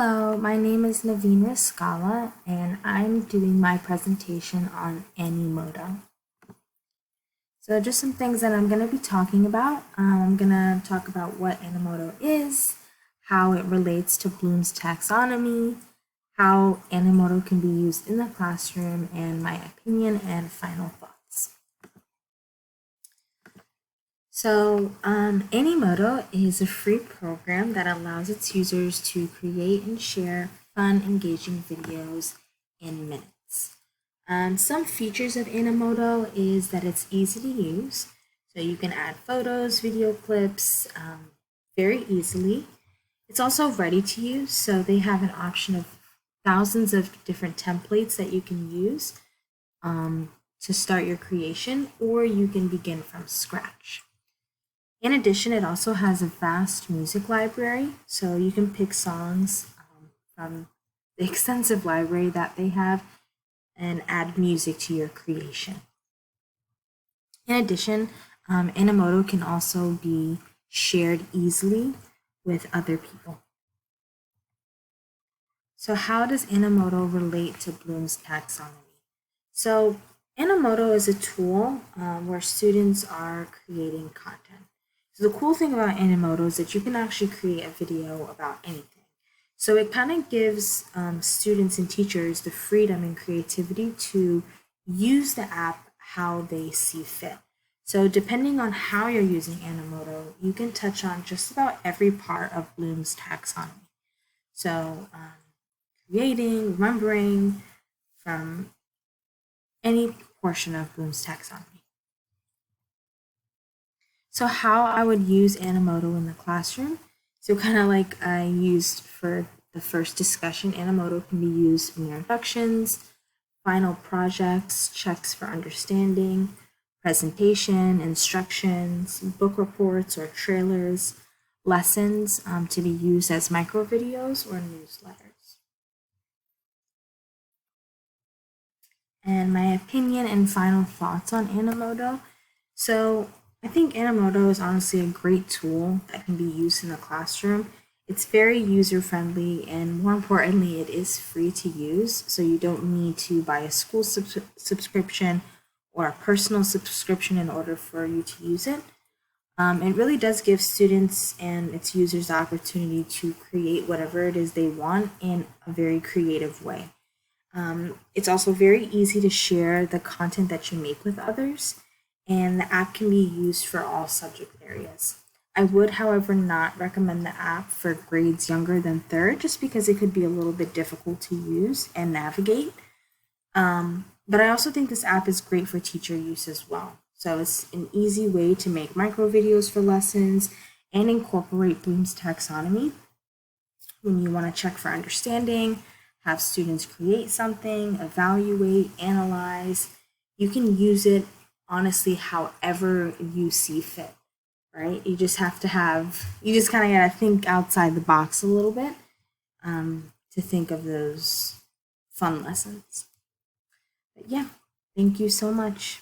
Hello, my name is Navina Scala, and I'm doing my presentation on Animoto. So just some things that I'm going to be talking about. I'm going to talk about what Animoto is, how it relates to Bloom's taxonomy, how Animoto can be used in the classroom, and my opinion and final thoughts. So Animoto is a free program that allows its users to create and share fun, engaging videos in minutes. Some features of Animoto is that it's easy to use, so you can add photos, video clips very easily. It's also ready to use, so they have an option of thousands of different templates that you can use to start your creation, or you can begin from scratch. In addition, it also has a vast music library, so you can pick songs from the extensive library that they have and add music to your creation. In addition, Animoto can also be shared easily with other people. So how does Animoto relate to Bloom's taxonomy? So Animoto is a tool where students are creating content. So the cool thing about Animoto is that you can actually create a video about anything. So it kind of gives students and teachers the freedom and creativity to use the app how they see fit. So depending on how you're using Animoto, you can touch on just about every part of Bloom's taxonomy. So creating, remembering from any portion of Bloom's taxonomy. So how I would use Animoto in the classroom. So kind of like I used for the first discussion, Animoto can be used in your introductions, final projects, checks for understanding, presentation, instructions, book reports or trailers, lessons to be used as micro videos or newsletters. And my opinion and final thoughts on Animoto. So I think Animoto is honestly a great tool that can be used in the classroom. It's very user-friendly, and more importantly, it is free to use, so you don't need to buy a school subscription or a personal subscription in order for you to use it. It really does give students and its users the opportunity to create whatever it is they want in a very creative way. It's also very easy to share the content that you make with others, and the app can be used for all subject areas. I would, however, not recommend the app for grades younger than third, just because it could be a little bit difficult to use and navigate. But I also think this app is great for teacher use as well. So it's an easy way to make micro videos for lessons and incorporate Bloom's taxonomy when you want to check for understanding, have students create something, evaluate, analyze. You can use it honestly however you see fit, right? You just kind of gotta think outside the box a little bit to think of those fun lessons. But yeah, thank you so much.